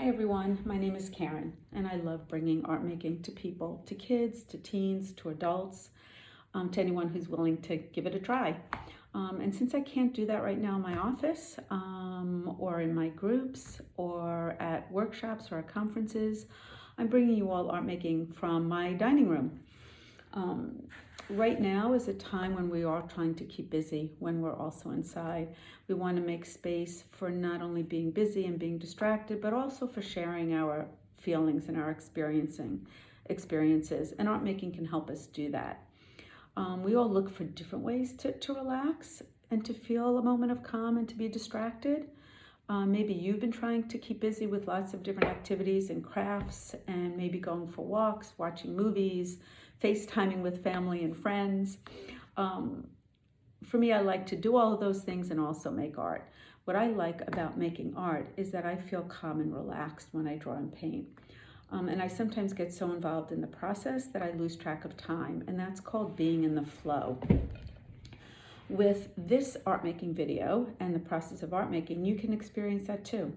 Hi everyone, my name is Karen and I love bringing art making to people, to kids, to teens, to adults, to anyone who's willing to give it a try. And since I can't do that right now in my office or in my groups or at workshops or at conferences, I'm bringing you all art making from my dining room. Right now is a time when we are trying to keep busy, when we're also inside. We want to make space for not only being busy and being distracted, but also for sharing our feelings and our experiences. And art making can help us do that. We all look for different ways to relax and to feel a moment of calm and to be distracted. Maybe you've been trying to keep busy with lots of different activities and crafts and maybe going for walks, watching movies, FaceTiming with family and friends. For me, I like to do all of those things and also make art. What I like about making art is that I feel calm and relaxed when I draw and paint. And I sometimes get so involved in the process that I lose track of time, and that's called being in the flow. With this art making video and the process of art making, you can experience that too.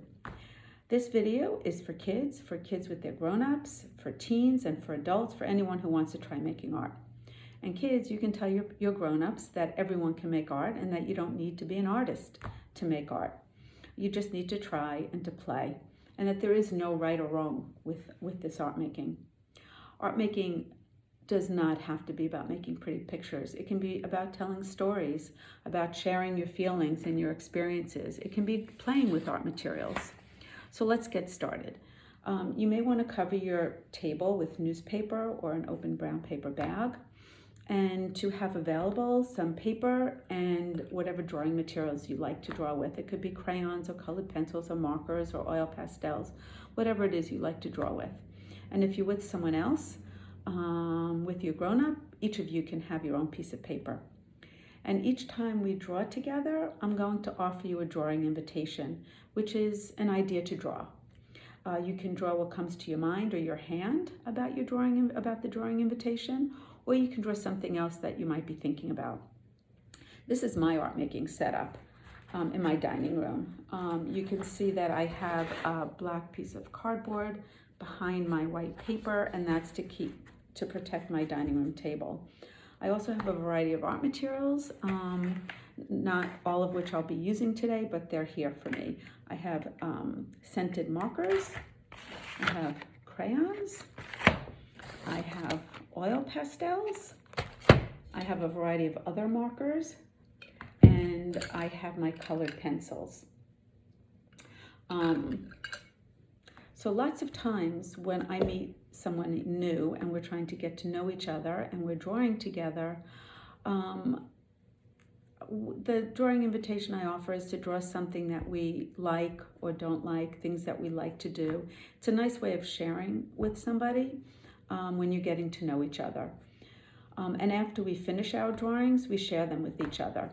This video is for kids with their grown-ups, for teens, and for adults, for anyone who wants to try making art. And kids, you can tell your grown-ups that everyone can make art and that you don't need to be an artist to make art. You just need to try and to play, and that there is no right or wrong with this art making. Art making does not have to be about making pretty pictures. It can be about telling stories, about sharing your feelings and your experiences. It can be playing with art materials. So let's get started. You may want to cover your table with newspaper or an open brown paper bag, and to have available some paper and whatever drawing materials you like to draw with. It could be crayons or colored pencils or markers or oil pastels, whatever it is you like to draw with. And if you're with someone else, with your grown-up, each of you can have your own piece of paper. And each time we draw together, I'm going to offer you a drawing invitation, which is an idea to draw. You can draw what comes to your mind or your hand about your drawing, about the drawing invitation, or you can draw something else that you might be thinking about. This is my art making setup in my dining room. You can see that I have a black piece of cardboard behind my white paper, and that's to protect my dining room table. I also have a variety of art materials, not all of which I'll be using today, but they're here for me. I have scented markers, I have crayons, I have oil pastels, I have a variety of other markers, and I have my colored pencils. So lots of times when I meet someone new and we're trying to get to know each other and we're drawing together, the drawing invitation I offer is to draw something that we like or don't like, things that we like to do. It's a nice way of sharing with somebody when you're getting to know each other. And after we finish our drawings, we share them with each other.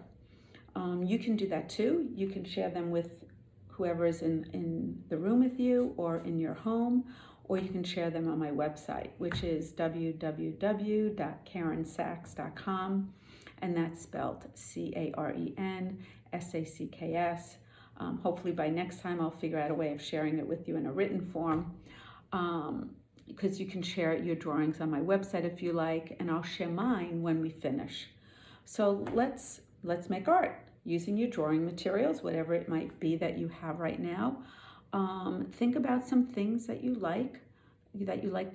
You can do that too. You can share them with whoever is in the room with you or in your home, or you can share them on my website, which is www.karensacks.com, and that's spelled CARENSACKS. Hopefully by next time I'll figure out a way of sharing it with you in a written form, because you can share your drawings on my website if you like, and I'll share mine when we finish. So let's make art using your drawing materials, whatever it might be that you have right now. Think about some things that you like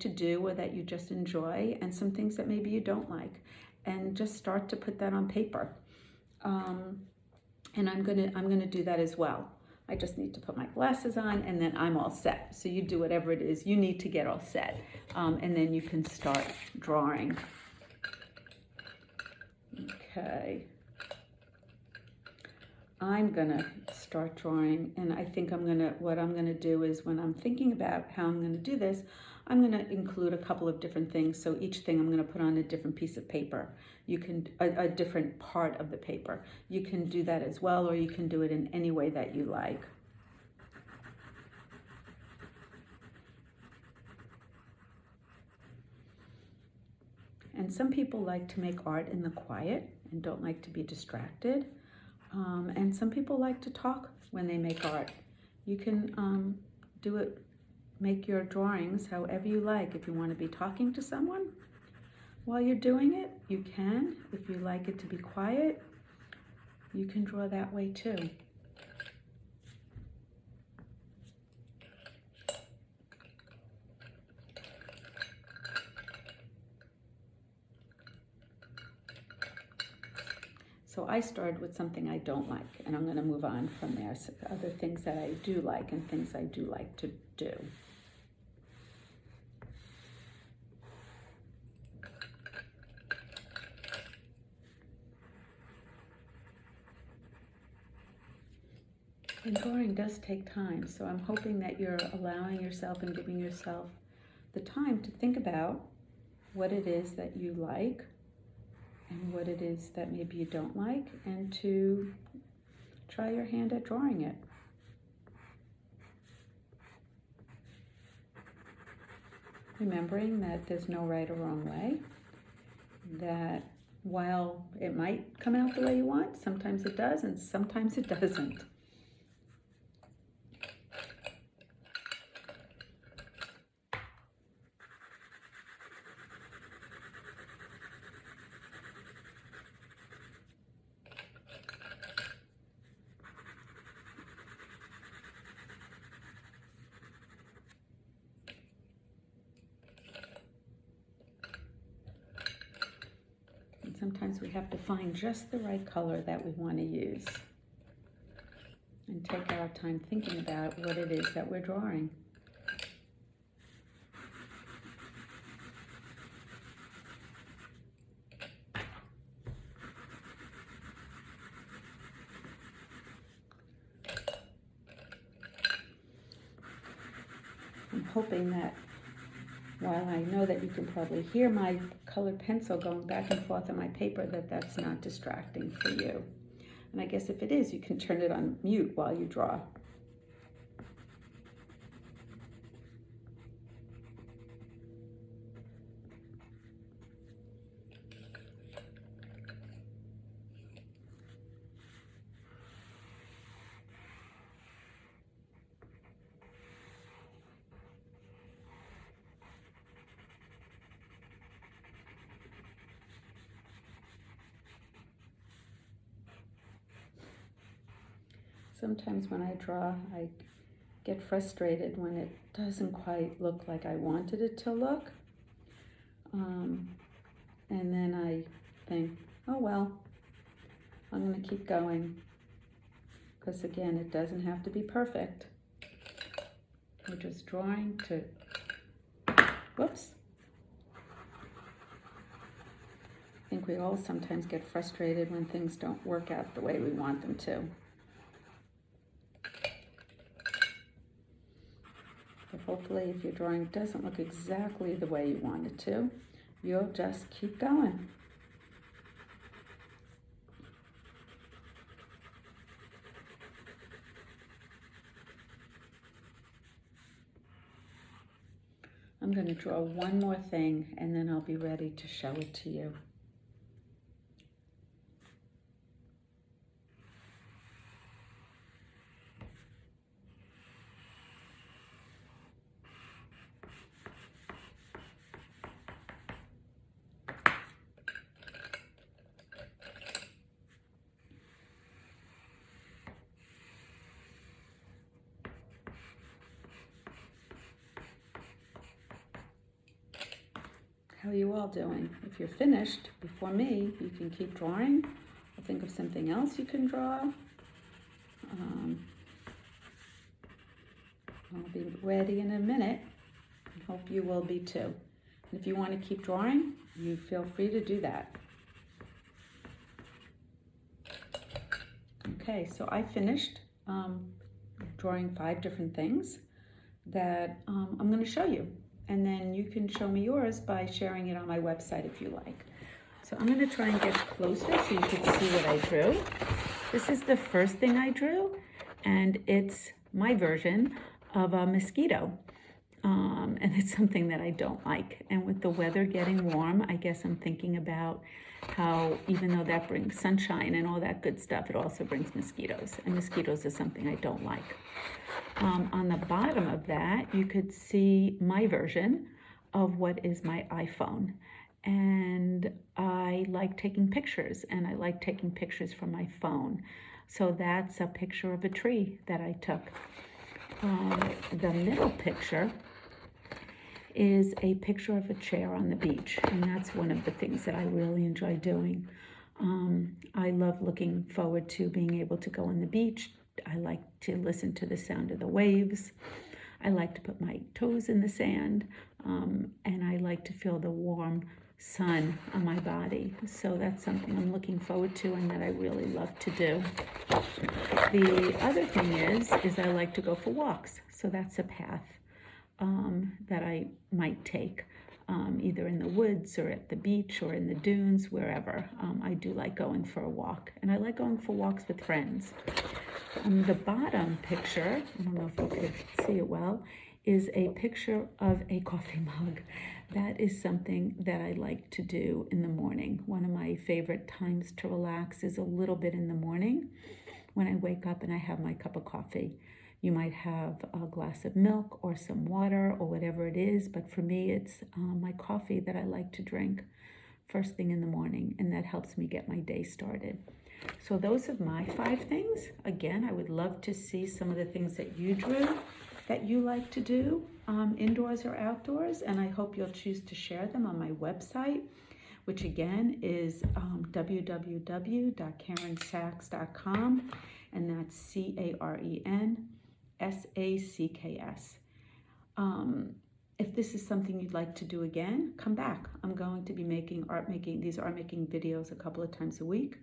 to do or that you just enjoy, and some things that maybe you don't like, and just start to put that on paper. And I'm gonna do that as well. I just need to put my glasses on and then I'm all set. So you do whatever it is you need to get all set, and then you can start drawing. Okay. I'm gonna start drawing, and I think what I'm gonna do is, when I'm thinking about how I'm gonna do this, I'm gonna include a couple of different things. So each thing I'm gonna put on a different piece of paper. You can, a different part of the paper. You can do that as well, or you can do it in any way that you like. And some people like to make art in the quiet and don't like to be distracted. And some people like to talk when they make art. You can do it make your drawings however you like. If you want to be talking to someone while you're doing it, you can. If you like it to be quiet, you can draw that way too. So I started with something I don't like, and I'm going to move on from there. So other things that I do like and things I do like to do. And drawing does take time, so I'm hoping that you're allowing yourself and giving yourself the time to think about what it is that you like and what it is that maybe you don't like, and to try your hand at drawing it. Remembering that there's no right or wrong way, that while it might come out the way you want, sometimes it does and sometimes it doesn't. Sometimes we have to find just the right color that we want to use and take our time thinking about what it is that we're drawing. I'm hoping that while I know that you can probably hear my colored pencil going back and forth on my paper, that's not distracting for you. And I guess if it is, you can turn it on mute while you draw. Sometimes when I draw, I get frustrated when it doesn't quite look like I wanted it to look. And then I think, oh well, I'm going to keep going. Because again, it doesn't have to be perfect. We're just drawing to, whoops. I think we all sometimes get frustrated when things don't work out the way we want them to. But hopefully, if your drawing doesn't look exactly the way you want it to, you'll just keep going. I'm going to draw one more thing, and then I'll be ready to show it to you. How are you all doing? If you're finished before me, you can keep drawing or think of something else you can draw. I'll be ready in a minute, and hope you will be too. And if you want to keep drawing, you feel free to do that. Okay, so I finished drawing 5 different things that I'm going to show you. And then you can show me yours by sharing it on my website if you like. So I'm going to try and get closer so you can see what I drew. This is the first thing I drew, and it's my version of a mosquito. And it's something that I don't like. And with the weather getting warm, I guess I'm thinking about how even though that brings sunshine and all that good stuff, it also brings mosquitoes. And mosquitoes is something I don't like. On the bottom of that, you could see my version of what is my iPhone. And I like taking pictures, and I like taking pictures from my phone. So that's a picture of a tree that I took. The middle picture is a picture of a chair on the beach, and that's one of the things that I really enjoy doing. I love looking forward to being able to go on the beach. I like to listen to the sound of the waves. I like to put my toes in the sand, and I like to feel the warm sun on my body. So that's something I'm looking forward to and that I really love to do. The other thing is I like to go for walks. So that's a path that I might take, either in the woods or at the beach or in the dunes, wherever. I do like going for a walk, and I like going for walks with friends. The bottom picture, I don't know if you could see it well, is a picture of a coffee mug. That is something that I like to do in the morning. One of my favorite times to relax is a little bit in the morning when I wake up and I have my cup of coffee. You might have a glass of milk or some water or whatever it is, but for me it's my coffee that I like to drink first thing in the morning, and that helps me get my day started. So those are my 5 things. Again, I would love to see some of the things that you drew that you like to do, indoors or outdoors, and I hope you'll choose to share them on my website, which again is www.karensacks.com, and that's CarenSacks. If this is something you'd like to do again, come back. I'm going to be making these art making videos a couple of times a week.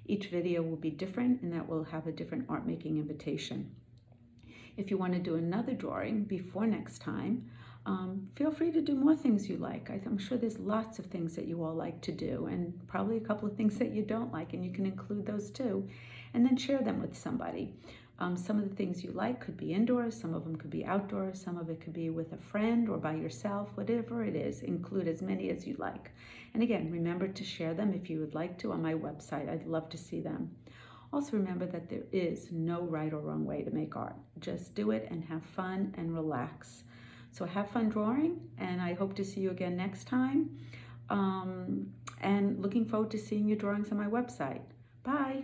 Each video will be different, and that will have a different art making invitation. If you want to do another drawing before next time, feel free to do more things you like. I'm sure there's lots of things that you all like to do, and probably a couple of things that you don't like, and you can include those too, and then share them with somebody. Some of the things you like could be indoors, some of them could be outdoors, some of it could be with a friend or by yourself, whatever it is. Include as many as you like. And again, remember to share them if you would like to on my website. I'd love to see them. Also remember that there is no right or wrong way to make art. Just do it and have fun and relax. So have fun drawing, and I hope to see you again next time. And looking forward to seeing your drawings on my website. Bye.